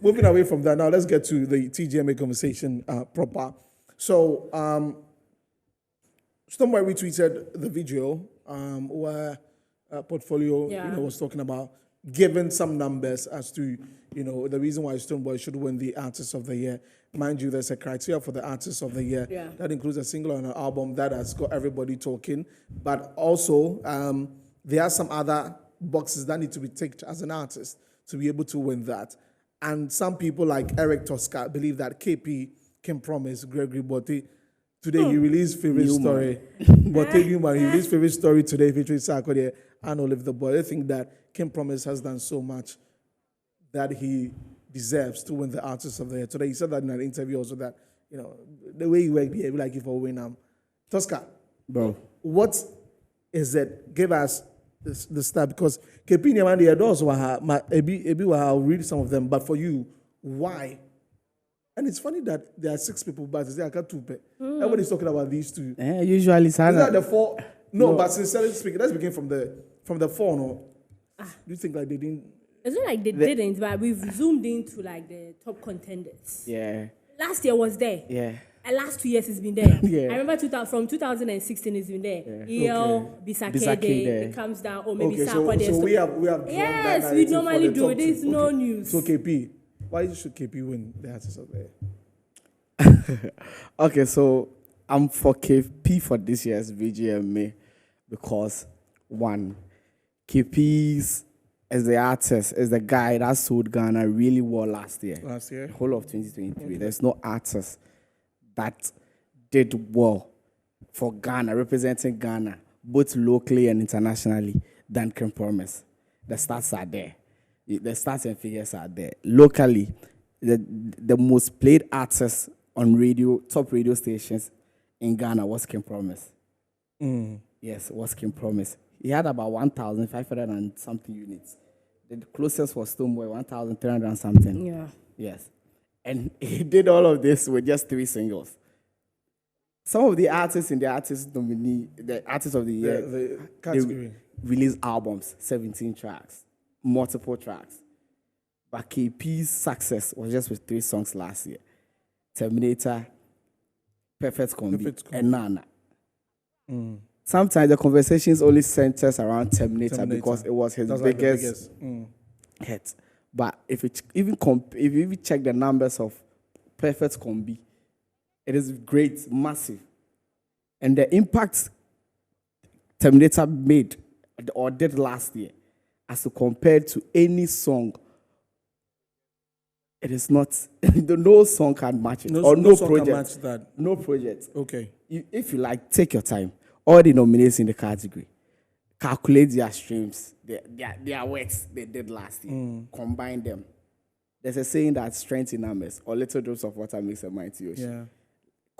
moving away from that now, let's get to the TGMA conversation proper. So, somewhere we tweeted the video where Portfolio was talking about giving some numbers as to the reason why Stonebwoy should win the Artist of the Year. Mind you, there's a criteria for the Artist of the Year that includes a single and an album that has got everybody talking, but also there are some other boxes that need to be ticked as an artist to be able to win that. And some people like Eric TOSCAR believe that KP can promise Gregory Botte. Today he released favorite story. Botte Newman, he released favorite story today featuring Sarkodie and Olive the Boy. I think that Kim Promise has done so much that he deserves to win the Artist of the Year. Today he said that in an interview also that, the way you work here, like if I win TOSCAR, bro, what is it? Give us the start, because KP Newman, the adults I'll read some of them, but for you, why? And it's funny that there are 6 people, but I got 2 people. Everybody's talking about these 2. Usually, is that the 4? No, but sincerely speaking, let's begin from the 4. No, do you think like they didn't? It's not like they didn't, but we've zoomed into like the top contenders. Yeah. Last year was there. Yeah. And last 2 years it's been there. Yeah. I remember from 2016 it's been there. Yeah. Bisake Day, it comes down, or maybe Sarkodie. So we have drawn yes, that we normally do. It There's no news. So KP, why should KP win the Artist of the Year? Okay, so I'm for KP for this year's VGMA because, one, KP's as the artist, as the guy that sold Ghana really well last year. The whole of 2023. Okay. There's no artist that did well for Ghana, representing Ghana, both locally and internationally, than Kim Promise. The stats are there. The stats and figures are there. Locally, the most played artist on radio, top radio stations in Ghana was Kim Promise. Yes, was Kim Promise. He had about 1,500 and something units. The closest was Stonebwoy, 1,300 and something. Yeah. Yes. And he did all of this with just 3 singles. Some of the artists in the Artist of the Year, the category, released albums, 17 tracks, multiple tracks. But KP's success was just with 3 songs last year. Terminator, Perfect Combi, and Nana. Sometimes the conversations only centers around Terminator because it was his biggest hit. But if you even check the numbers of Perfect Combi, it is great, massive. And the impact Terminator made or did last year, as compared to any song, it is not, no song can match it. No song project. Can match that. No project. Okay. If you like, take your time. All the nominations in the category. Calculate their streams, their works they did last year. Combine them. There's a saying that strength in numbers or little drops of water makes a mighty ocean. Yeah.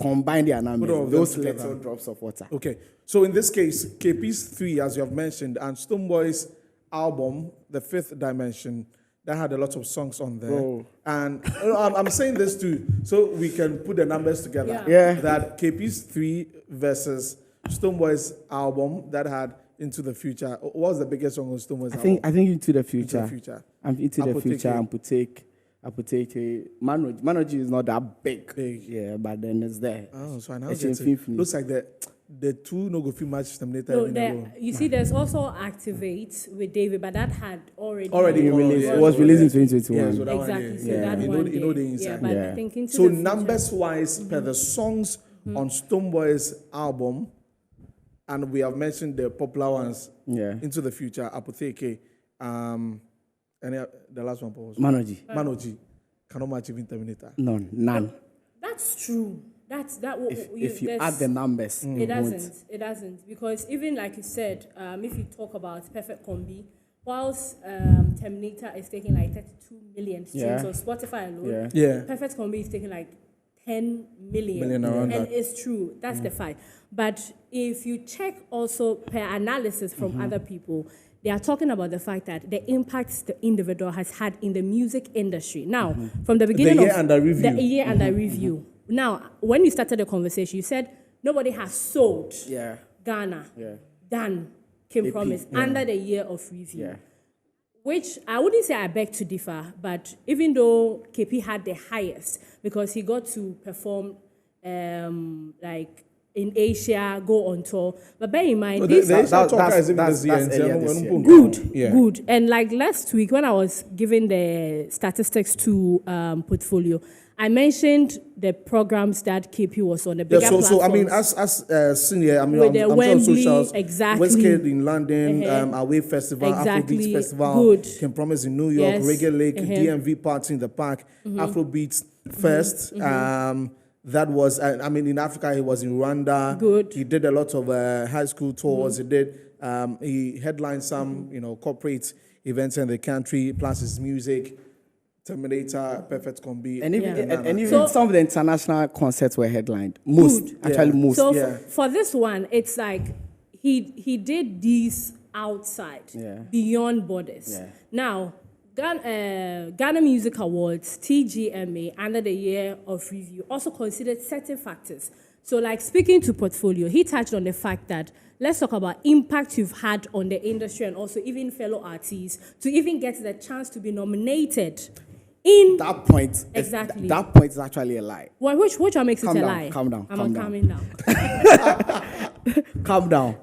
Combine their numbers, those little drops of water. Okay. So in this case, KP's 3, as you have mentioned, and Stonebwoy's album, The Fifth Dimension, that had a lot of songs on there. Bro. And I'm saying this too, so we can put the numbers together. Yeah. That KP's 3 versus Stonebwoy's album that had Into the Future. What was the biggest song on Stonebwoy's album? I think Into the Future. Into the Future. I'm Into the Future and Apoteke. Manoji is not that big. Yeah, but then it's there. Oh, so I now get it. Looks like the 2 no go fit match Terminator. No, you see, there's also Activate with David, but that had already released. It was released in 2021. Yeah, so that exactly. One, so that you one know the inside. Yeah, but I think Into so the Future, numbers-wise, per the songs on Stonebwoy's album, and we have mentioned the popular ones. Yeah. Into the Future, Apoteke, and the last one was Manoji. Cannot match even Terminator. None. That's true. If you add the numbers, it doesn't. Because even like you said, if you talk about Perfect Combi, whilst Terminator is taking like 32 million streams on Spotify alone, Perfect Combi is taking like 10 million around and that. it's true. That's the fact. But if you check also per analysis from other people, they are talking about the fact that the impacts the individual has had in the music industry. Now, from the beginning the year under review. Now, when you started the conversation, you said nobody has sold Ghana than Kim Promise under the year of review. Which I wouldn't say I beg to differ, but even though KP had the highest, because he got to perform like in Asia, go on tour. But bear in mind, that's good. And like last week, when I was giving the statistics to Portfolio, I mentioned the programs that KP was on the bigger platforms. So I mean, as senior, I mean, with the Wembley, sure socials, exactly. Westgate in London, Away Festival, Afrobeats Festival, good. Can Promise in New York, Reggae Lake, DMV Party in the Park, Afrobeats Fest. That was, I mean, in Africa, he was in Rwanda. Good. He did a lot of high school tours. He headlined some, corporate events in the country, plus his music. Terminator, Perfect Combi. And even some of the international concerts were headlined. Most. So for this one, it's like he did these outside, beyond borders. Yeah. Now, Ghana Music Awards, TGMA, under the year of review, also considered certain factors. So like speaking to Portfolio, he touched on the fact that let's talk about impact you've had on the industry and also even fellow artists to even get the chance to be nominated. In that point, exactly. That point is actually a lie. Well, which one makes it a lie? Calm down. I'm calming down. Calm down.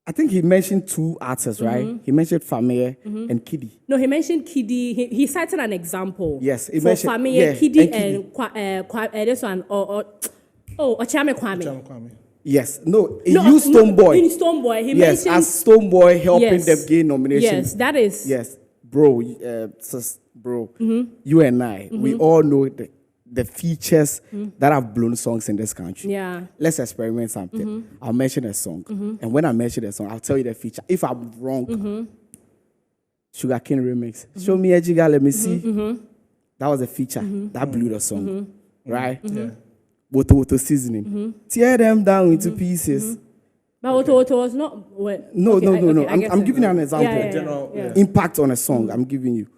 I think he mentioned two artists, right? He mentioned Fameye and Kiddy. No, he mentioned Kiddy. He cited an example. Yes, he for mentioned Fameye, Kiddy, and this one. Ochame Kwame. Yes, no, he used Stonebwoy. In Stonebwoy, he mentioned as Stonebwoy helping them gain nomination. Yes, that is. Yes, bro, you and I, we all know the features that have blown songs in this country. Yeah. Let's experiment something. I'll mention a song. And when I mention a song, I'll tell you the feature. If I'm wrong, Sugarcane remix. Show me a jigga, let me see. That was a feature that blew the song. Right? Yeah. Woto seasoning. Tear them down into pieces. But Woto was not... No. I'm giving you an example. Yeah. Impact on a song, I'm giving you.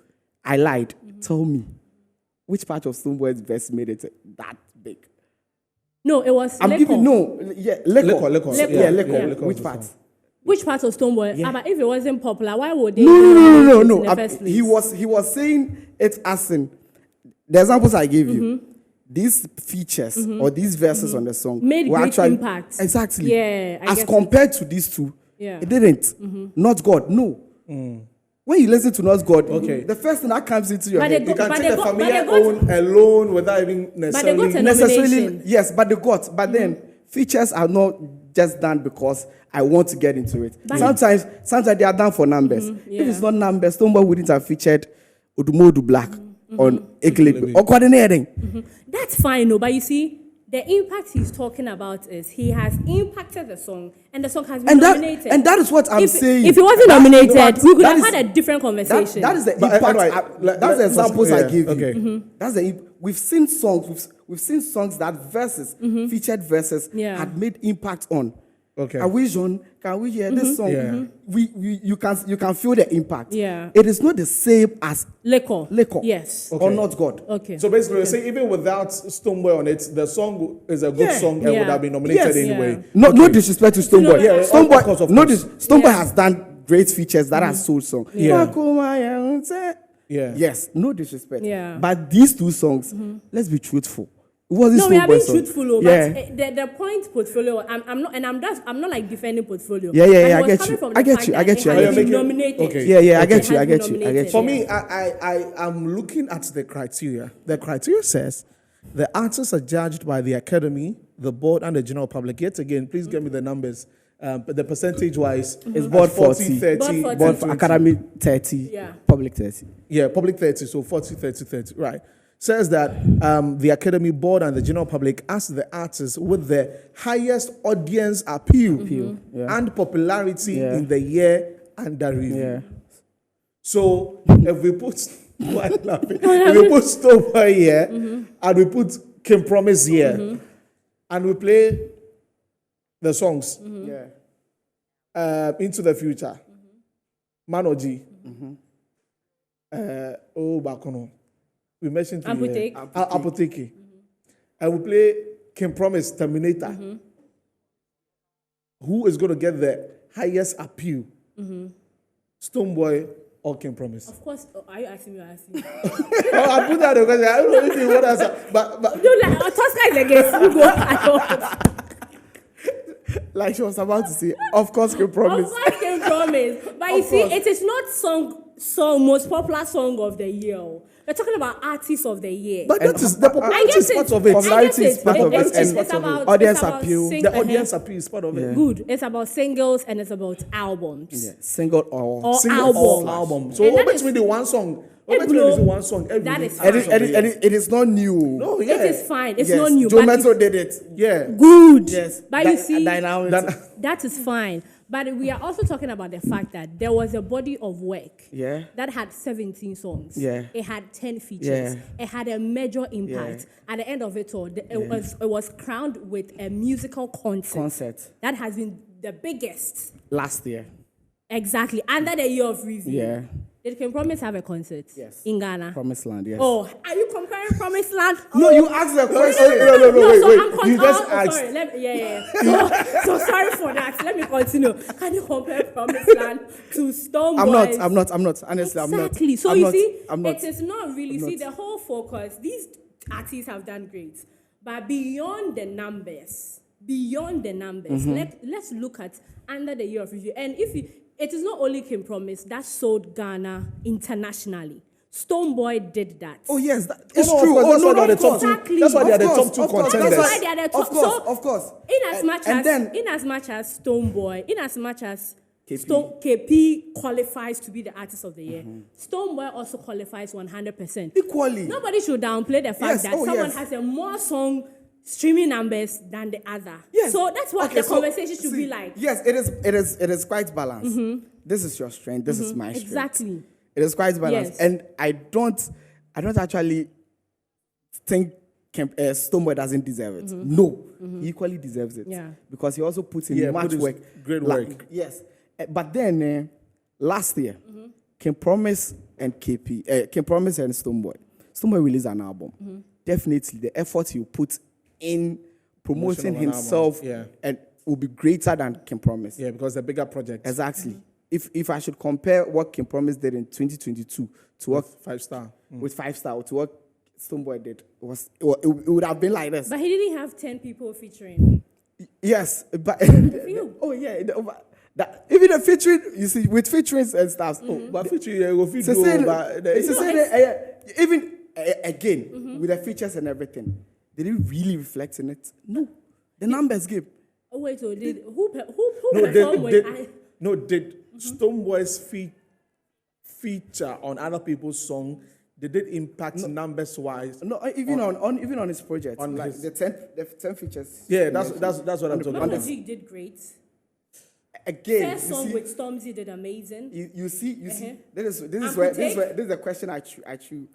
I lied. Tell me, which part of Stonebwoy's verse made it that big? No, it was I'm Leko. giving, Leko. Yeah, Leko. Which part? Which part of Stonebwoy? Yeah. But if it wasn't popular, why would they? No. In the first place? He was saying it as in the examples I gave you. These features or these verses on the song made were great actually impact. Exactly. Yeah. As compared to these two, it didn't. Not God. No. When you listen to Not God, the first thing that comes into your head, you can take the family alone without even necessarily. Yes, but they got. But then features are not just done because I want to get into it. Sometimes they are done for numbers. If it's not numbers, Stonebwoy wouldn't have featured Odumodu Black on Ekelebi or coordinating. That's fine, but you see, the impact he's talking about is he has impacted the song, and the song has been nominated. And that is what I'm saying. If it wasn't nominated, we could have had a different conversation. That is the impact. That's the examples I give you. That's we've seen songs. We've seen songs that verses, featured verses, had made impact on. Okay. Can we hear this song? Yeah. You can feel the impact. Yeah. It is not the same as Leko. Yes. Or Not God. Okay. So basically, you're saying even without Stonebwoy on it, the song is a good song and would have been nominated anyway. No disrespect to Stonebwoy. Stonebwoy has done great features that are soul songs. Yes, no disrespect. Yeah. But these two songs, let's be truthful. It wasn't no, we are being song. truthful, but the point Portfolio, I'm not like defending Portfolio. I get you. I get you. Nominated. Okay. I get you. For me, I am looking at the criteria. The criteria says the artists are judged by the academy, the board, and the general public. Yet again, please give me the numbers. But the percentage-wise is board 40, 30, board for academy 30, public 30. Yeah, public 30, so 40, 30, 30, right. Says that the academy board and the general public ask the artists with the highest audience appeal and popularity in the year under review. Yeah. So if we put Stonebwoy here and we put Can Promise here and we play the songs Into the Future, Manoji, Bakono. We mentioned Apoteke. And we play Can Promise Terminator. Who is going to get the highest appeal? Stonebwoy or King Promise? Of course. Are you asking me or asking me? I put that because I don't know if you want to answer. But No, like, TOSCAR is against Google. I don't. Like she was about to say, of course, King Promise. Of course, King Promise. But you see, it is not song most popular song of the year. We're talking about artists of the year. But that is the popularity is part of it. Popularity is part of it. It's about audience appeal. The audience appeal is part of it. Good. It's about singles and it's about albums. Yeah. Single or album. So what makes me the one song? What makes me the one song? That is and it is not new. No, yeah. It is fine. It's not new. Joe Metro did it. Yeah. Good. Yes. But you see, that is fine. But we are also talking about the fact that there was a body of work that had 17 songs. Yeah. It had 10 features. Yeah. It had a major impact. At the end of it all, it was crowned with a musical concert. That has been the biggest. Last year. Exactly. Under the year of review. Yeah. Did King Promise have a concert? Yes. In Ghana? Promised Land, yes. Oh, are you comparing Promised Land? No, you asked the question. No, wait. I'm You just asked. Sorry. So sorry for that. Let me continue. Can you compare Promised Land to Stone Boys? I'm not. Honestly, exactly. I'm not. So I'm you not. see, I'm not. it is not really. See, the whole focus, these artists have done great. But beyond the numbers, let's look at under the year of review. And it is not only King Promise that sold Ghana internationally. Stonebwoy did that. Oh yes, it's true. That's why they are the top two. Exactly. That's why they are the top two contenders. That's why they are the top. Of course. In as much as Stonebwoy, in as much as KP qualifies to be the artist of the year, Stonebwoy also qualifies 100%. Equally. Nobody should downplay the fact that someone has a more song streaming numbers than the other. Yes. So that's what the conversation should be like. Yes, it is quite balanced. This is your strength. This is my strength. Exactly. It is quite balanced. Yes. And I don't actually think Stonebwoy doesn't deserve it. No. He equally deserves it. Yeah. Because he also puts in much work. Great work. Yes. But then last year, King Promise and Stonebwoy released an album. Definitely the effort he put in promoting himself and will be greater than King Promise. Yeah, because the bigger project. Exactly. If I should compare what King Promise did in 2022 to what 5 Star with 5 Star to what Stonebwoy did, it would have been like this. But he didn't have 10 people featuring. Yes, but oh yeah, even the featuring, you see, with featurings and stuff. But featuring even again with the features and everything, did it really reflect in it? No, the numbers give. Oh wait, so did who performed with? Did Stonebwoy's feature on other people's song? Did it impact numbers wise? No, even on his project, on like the 10 features. Yeah, that's what I'm talking about. Magic did great. Again, first song with Stormzy did amazing. You see. This is the question I threw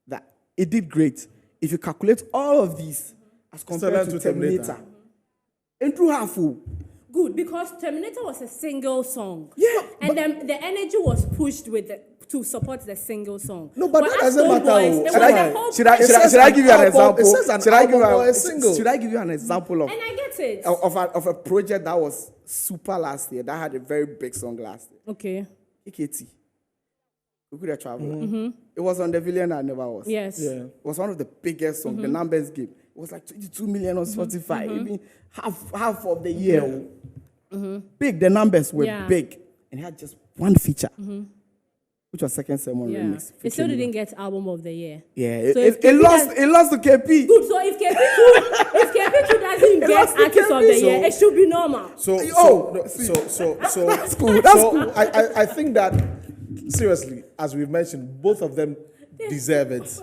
that it did great. If you calculate all of these as compared to Terminator, and through half full. Good, because Terminator was a single song. Yeah. And then the energy was pushed to support the single song. No, but that doesn't matter. Should I give you an example? It says an album or a single. Should I give you an example of? And I get it. Of a project that was super last year, that had a very big song last year. Okay. EKT. We could have traveled. It was on the Villain I Never Was. Yes. Yeah. It was one of the biggest songs. The numbers gave. It was like 22 million on Spotify. Even half of the year. Big. The numbers were big. And it had just one feature. Which was Second Sermon remix. It still didn't get album of the year. Yeah. So it lost to KP. Good. So if KP2 doesn't get artist of the year, it should be normal. So that's cool. That's cool. I think that seriously, as we've mentioned, both of them deserve it.